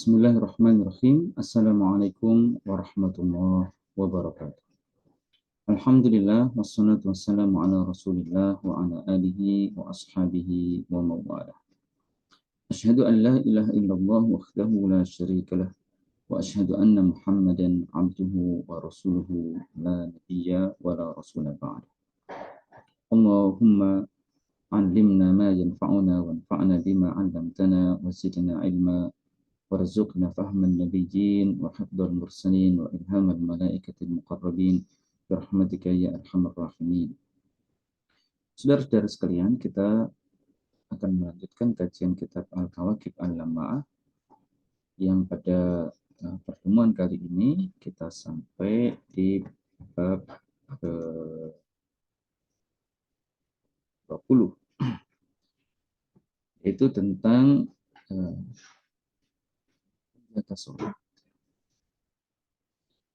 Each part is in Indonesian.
Bismillahirrahmanirrahim. Assalamualaikum warahmatullahi wabarakatuh. Alhamdulillah, wassalatu wassalamu ala rasulillah wa ala alihi wa ashabihi wa mawalah. Asyhadu an la ilaha illallah wahdahu la syarika lah wa asyhadu anna Muhammadan abduhu wa rasuluhu la nabiyya wa la rasula ba'da. Allahumma allimna ma yanfa'una wanfa'na bima 'allamtana wa zidna ilma warzuqna fahman nabiyyin wa hifdzal mursalin wa ilhamal malaikatil muqarrabin birahmatika ya arhamar rahimin. Saudara-saudara sekalian, kita akan melanjutkan kajian kitab Al-Kawakib Al-Lama'ah yang pada pertemuan kali ini kita sampai di bab ke-20, yaitu tentang sholat.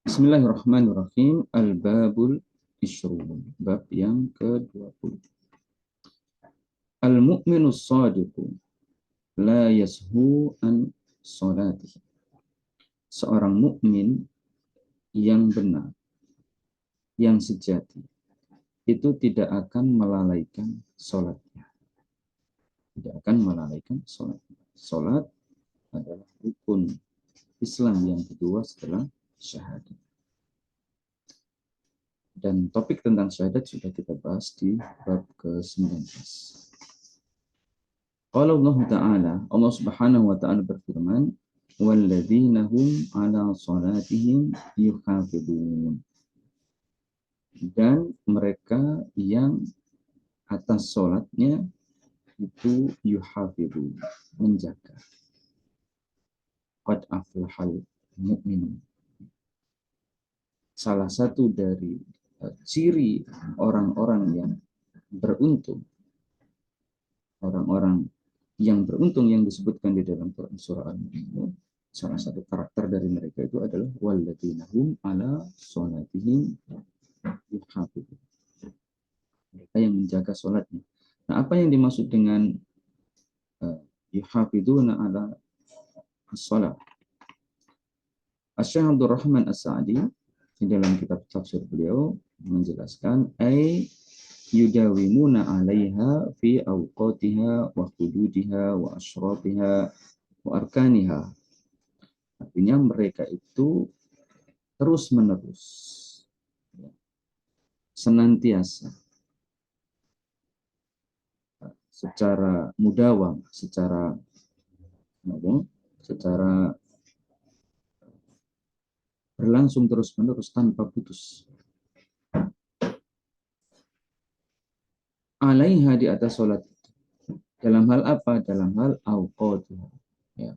Bismillahirrahmanirrahim. Al-Babul Ishrun. Bab yang ke-20. Al-mu'minus sadiqu la yashu an salatihi. Seorang mukmin yang benar, yang sejati, itu tidak akan melalaikan salatnya. Tidak akan melalaikan salatnya. Salat adalah rukun Islam yang kedua setelah syahadat. Dan topik tentang syahadat sudah kita bahas di bab ke-19. Qala Allah Ta'ala, Allah Subhanahu wa Ta'ala berfirman, walladzina hum 'ala shalatihim yuhafizun. Dan mereka yang atas salatnya itu yuhafizun, menjaga. Qad aflahal mu'minun. Salah satu dari ciri orang-orang yang beruntung, orang-orang yang beruntung yang disebutkan di dalam Quran surah Al-Mu'minun, salah satu karakter dari mereka itu adalah walladzina hum 'ala shalatihim yuhafizun. Mereka yang menjaga salatnya. Nah, apa yang dimaksud dengan yuhafizuna 'ala as-shalah? Asy-Syaikh Abdul Rahman As-Sa'di di dalam kitab tafsir beliau menjelaskan yudawimuna 'alaiha fi awqatiha wa hududiha wa asyratiha wa arkaniha. Artinya mereka itu terus-menerus, senantiasa, secara mudawam, secara berlangsung terus-menerus tanpa putus. Alaiha, di atas salat. Dalam hal apa? Dalam hal awqatiha. Ya.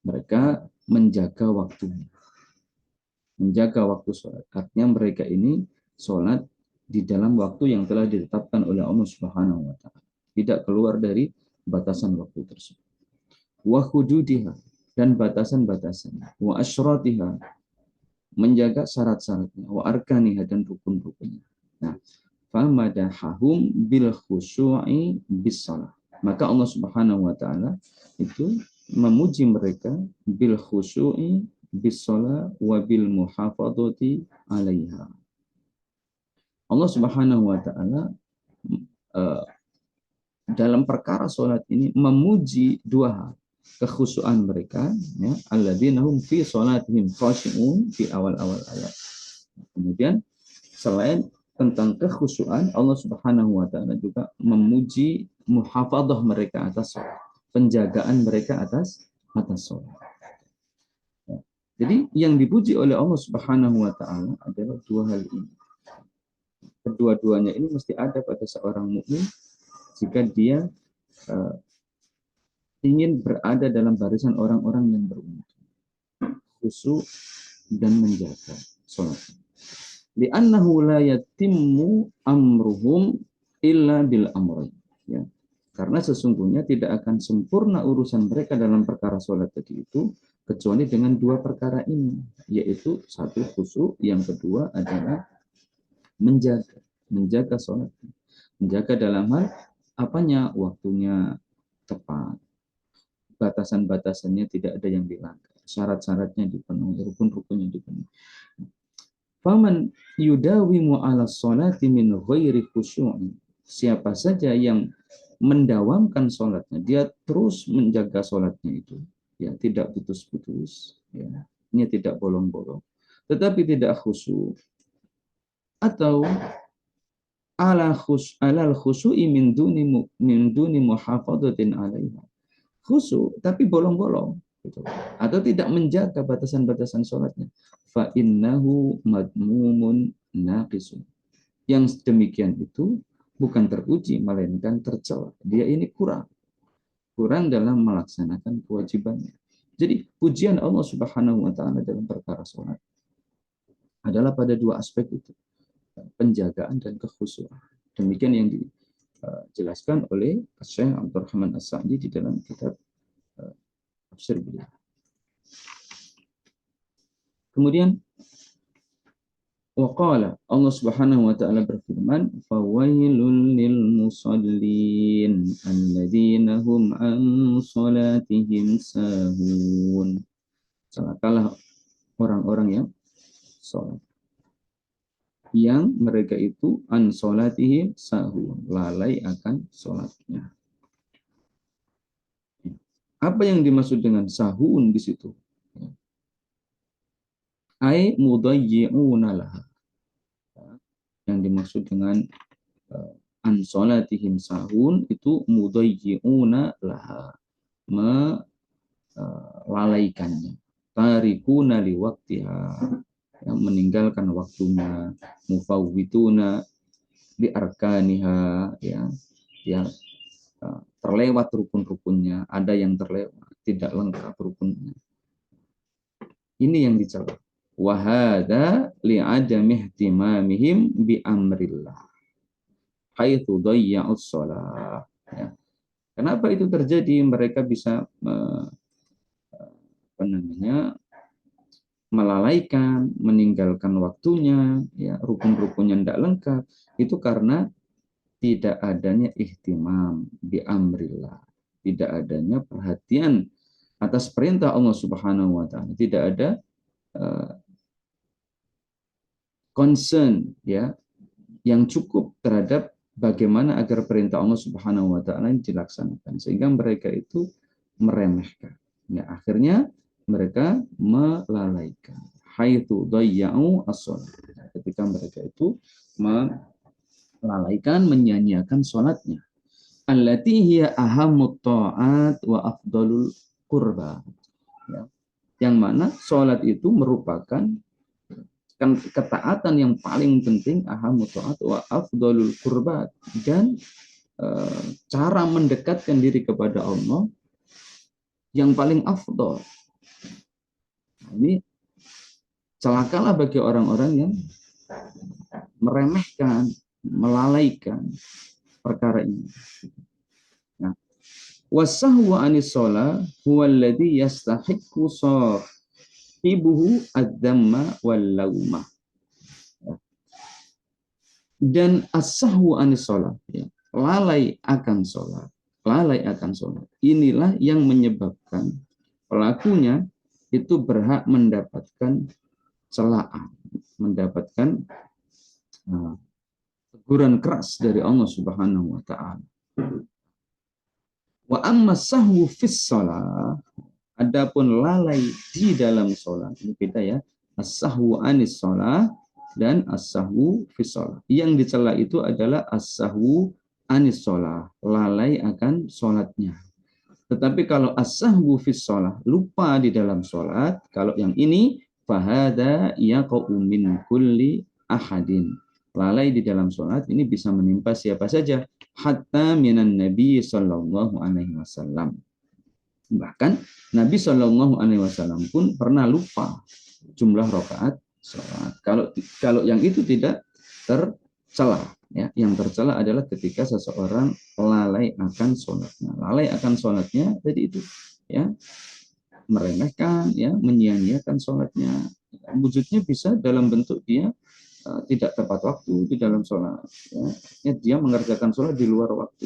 Mereka menjaga waktunya. Menjaga waktu salat. Artinya mereka ini salat di dalam waktu yang telah ditetapkan oleh Allah Subhanahu wa Ta'ala. Tidak keluar dari batasan waktu tersebut. Wa hududiha, dan batasan-batasannya. Wa asyratiha, menjaga syarat-syaratnya. Wa arkaniha, dan rukun-rukunnya. Nah, famadahahum bil khusyu'i bis shalah. Maka Allah Subhanahu wa Ta'ala itu memuji mereka bil khusyu'i bis shalah wa bil muhafadzati 'alaiha. Allah Subhanahu wa Ta'ala dalam perkara salat ini memuji dua hal. Kekhusyuan mereka, ya, alladzina hum fi shalatihim khashi'un, di awal-awal ayat. Kemudian selain tentang kekhusyuan, Allah Subhanahu wa Ta'ala juga memuji muhafadzah mereka atas salat, penjagaan mereka atas salat. Ya. Jadi yang dipuji oleh Allah Subhanahu wa Ta'ala adalah dua hal ini. Kedua-duanya ini mesti ada pada seorang mukmin jika dia ingin berada dalam barisan orang-orang yang beruntung, khusyuk dan menjaga salat. Li'annahu la yatimmu amruhum illa bil amrayn. Ya. Karena sesungguhnya tidak akan sempurna urusan mereka dalam perkara salat tadi itu kecuali dengan dua perkara ini, yaitu satu khusyuk, yang kedua adalah menjaga salat. Menjaga dalam hal apanya? Waktunya tepat, batasan-batasannya tidak ada yang dilanggar, syarat-syaratnya dipenuhi, rukun-rukunnya dipenuhi. Faman yudawimu ala sholati min ghairi khusyu'in. Siapa saja yang mendawamkan sholatnya, dia terus menjaga sholatnya itu, ya tidak putus-putus, ya, ini tidak bolong-bolong, tetapi tidak khusyuk, atau alal khusyu'i min duni muhafadhatin 'alaiha. Khusyuk tapi bolong-bolong gitu. Atau tidak menjaga batasan-batasan sholatnya. Fa innahu madmumun naqisun. Yang demikian itu bukan terpuji melainkan tercela. Dia ini kurang dalam melaksanakan kewajibannya. Jadi pujian Allah Subhanahu wa taala dalam perkara sholat adalah pada dua aspek itu, penjagaan dan kekhusyuan. Demikian yang dijelaskan oleh Syekh Abdurrahman As-Sa'di di dalam kitab tafsir beliau. Kemudian waqala, Allah Subhanahu wa taala berfirman, fawailul lil musallin alladzina hum an salatihim sahun. Celakalah orang-orang yang salat, yang mereka itu an salatihim sahun, lalai akan salatnya. Apa yang dimaksud dengan sahun di situ? Ai mudayyi'una laha. Yang dimaksud dengan an salatihim sahun itu mudayyi'una laha, melalaikannya. Tarikuna li waqtiha, yang meninggalkan waktunya, mufawwituna li arkaniha, ya terlewat rukun-rukunnya, ada yang terlewat, tidak lengkap rukunnya. Ini yang dicela. Wa hadza li'adami ihtimamihim bi amrillah haitsu dayya'us shalah. Ya. Kenapa itu terjadi? Mereka bisa melalaikan, meninggalkan waktunya, ya, rukun-rukunnya tidak lengkap. Itu karena tidak adanya ihtimam bi amrillah, tidak adanya perhatian atas perintah Allah Subhanahu wa taala, tidak ada concern, ya, yang cukup terhadap bagaimana agar perintah Allah Subhanahu wa taala dilaksanakan, sehingga mereka itu meremehkan. Ya, akhirnya mereka melalaikan. Haitsu dayya'u as-shalah. Ketika mereka itu melalaikan, menyia-nyiakan salatnya. Allati hiya ahammut ta'at wa afdalul qurba. Ya. Yang mana salat itu merupakan ketaatan yang paling penting, ahammut ta'at wa afdalul qurba, dan cara mendekatkan diri kepada Allah yang paling afdal. Ini celakalah bagi orang-orang yang meremehkan, melalaikan perkara ini. Nah, wasahwu anis shalah huwa alladhi yastahiqqu sahibuhu ad-damma wal laumah. Dan as-sahwu anis shalah, ya, lalai akan salat, inilah yang menyebabkan pelakunya itu berhak mendapatkan celaan, mendapatkan teguran keras dari Allah Subhanahu wa taala. Wa amma sahwu fis shalah, adapun lalai di dalam salat, ini beda ya, as-sahwu anis shalah dan as-sahwu fis shalah. Yang dicela itu adalah as-sahwu anis shalah, lalai akan salatnya. Tetapi kalau as-sahwu fis shalah, lupa di dalam salat, kalau yang ini fahada yaqa'u min kulli ahadin. Lalai di dalam salat ini bisa menimpa siapa saja, hatta minan nabi sallallahu alaihi wasallam. Bahkan Nabi sallallahu alaihi wasallam pun pernah lupa jumlah rakaat salat. Kalau yang itu tidak tercela. Ya, yang tercela adalah ketika seseorang lalai akan sholatnya. Lalai akan sholatnya, jadi itu, ya, meremehkan, ya, menyia-nyiakan sholatnya. Wujudnya bisa dalam bentuk dia tidak tepat waktu di dalam sholat. Ya, dia mengerjakan sholat di luar waktu.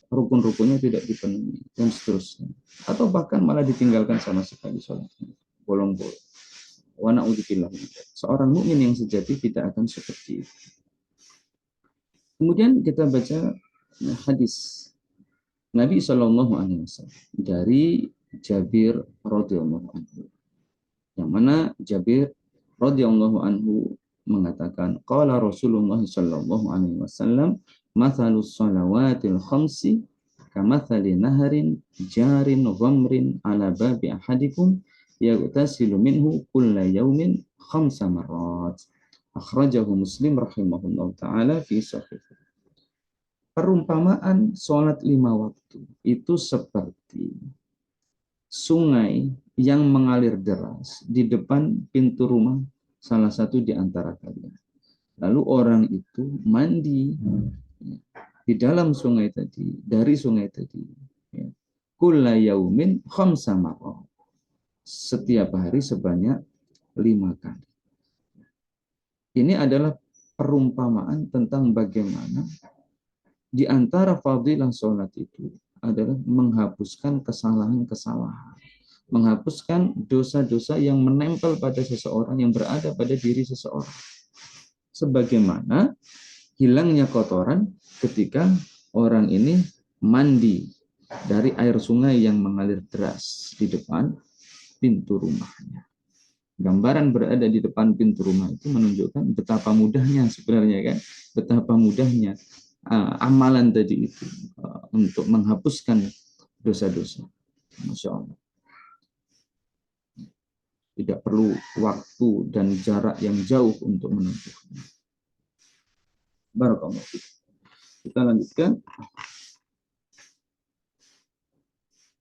Rukun-rukunnya tidak dipenuhi, dan seterusnya. atau bahkan malah ditinggalkan sama sekali sholatnya, bolong-bolong. Wa na'udzubillah. Seorang mukmin yang sejati tidak akan seperti itu. Kemudian kita baca hadis Nabi Shallallahu Alaihi Wasallam dari Jabir radhiyallahu anhu, yang mana Jabir radhiyallahu anhu mengatakan, qala Rasulullah Shallallahu Alaihi Wasallam, mathalus salawatil khamsi kamathali naharin jarin ghamrin ala babi ahadikum yaghtasilu minhu kulla yaumin khamsa marrat. Akhrajahu Muslim rahimahullah ta'ala fi sahih. Perumpamaan sholat 5 waktu itu seperti sungai yang mengalir deras di depan pintu rumah salah satu di antara kalian. Lalu orang itu mandi di dalam sungai tadi, dari sungai tadi. Kulla yaumin khamsa marrat. Setiap hari sebanyak 5 kali. Ini adalah perumpamaan tentang bagaimana di antara fadilah sholat itu adalah menghapuskan kesalahan-kesalahan, menghapuskan dosa-dosa yang menempel pada seseorang, yang berada pada diri seseorang. Sebagaimana hilangnya kotoran ketika orang ini mandi dari air sungai yang mengalir deras di depan pintu rumahnya. Gambaran berada di depan pintu rumah itu menunjukkan betapa mudahnya sebenarnya, kan, betapa mudahnya amalan tadi itu untuk menghapuskan dosa-dosa. Masya Allah. Tidak perlu waktu dan jarak yang jauh untuk menempuhnya. Barakallahu fiik. Kita lanjutkan.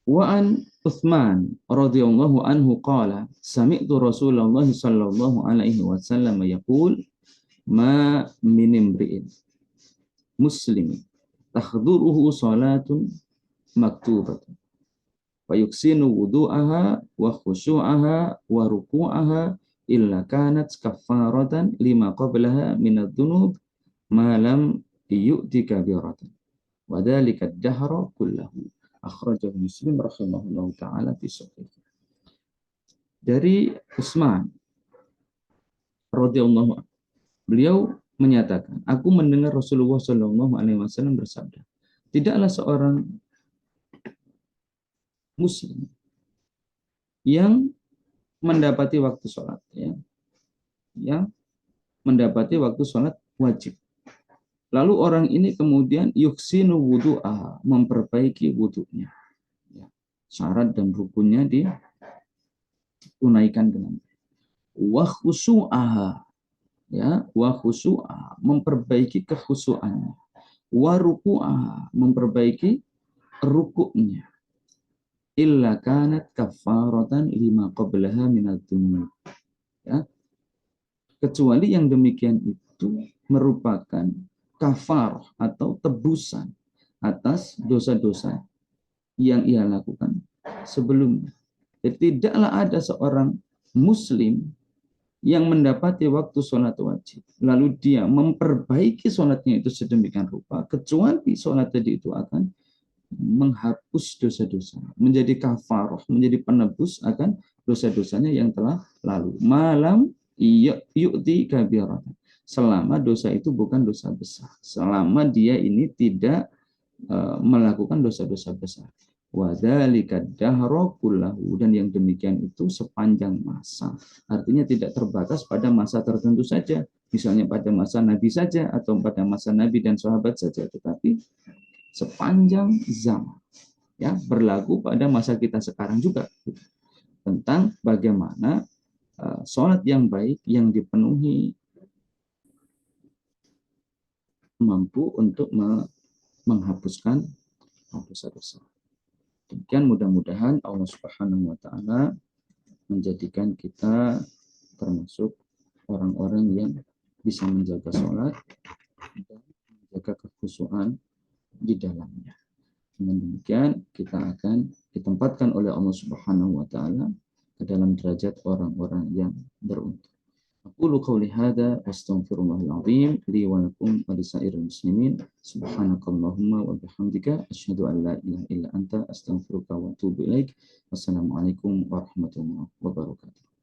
Wa an Utsman radhiyallahu anhu qala sami'tu Rasulullah sallallahu alaihi wasallam yaqul ma min imri'in muslimin takhduruhu salatun maktubatun wa yuksinu wudu'aha wa khusyu'aha wa ruku'aha illa kanat kaffaratan lima qablaha minadh dhunub ma lam yu'ti kabiratan wa dzalika ad-dahra kullahu. Akhrajahu Muslim rahimahullahu ta'ala fi sahih. Dari Utsman radhiyallahu anhu, beliau menyatakan, aku mendengar Rasulullah Shallallahu Alaihi Wasallam bersabda, tidaklah seorang Muslim yang mendapati waktu sholat, yang mendapati waktu sholat wajib. Lalu orang ini kemudian yuksinu wudu'ah, memperbaiki wudu'nya. Syarat dan rukunnya ditunaikan dengan wa khusyu'aha, wa khusyu'aha, memperbaiki kekhusyuannya. Wa ruku'aha, memperbaiki rukuknya. Illa kanat kafaratan lima qablaha minadh dhunub. Kecuali yang demikian itu merupakan kafarah atau tebusan atas dosa-dosa yang ia lakukan sebelumnya. Jadi tidaklah ada seorang Muslim yang mendapati waktu sholat wajib, lalu dia memperbaiki sholatnya itu sedemikian rupa, kecuali sholat tadi itu akan menghapus dosa-dosa, menjadi kafarah, menjadi penebus akan dosa-dosanya yang telah lalu. Malam yu'ti kabiratan, selama dosa itu bukan dosa besar, selama dia ini tidak melakukan dosa-dosa besar. Wadzalika dahra kullahu, dan yang demikian itu sepanjang masa. Artinya tidak terbatas pada masa tertentu saja, misalnya pada masa Nabi saja atau pada masa Nabi dan sahabat saja, tetapi sepanjang zaman. Berlaku pada masa kita sekarang juga, tentang bagaimana sholat yang baik yang dipenuhi mampu untuk menghapuskan dosa-dosa. Demikian, mudah-mudahan Allah Subhanahu wa taala menjadikan kita termasuk orang-orang yang bisa menjaga sholat dan menjaga kekhusyuan di dalamnya. Dengan demikian kita akan ditempatkan oleh Allah Subhanahu wa taala ke dalam derajat orang-orang yang beruntung. Aqulu qawli hadha wastaghfirullahal azim li wa lakum wa lisairil muslimin. Subhanakallahumma wa bihamdika asyhadu an la ilaha illa anta astaghfiruka wa atubu ilaik. Wassalamualaikum warahmatullahi wabarakatuh.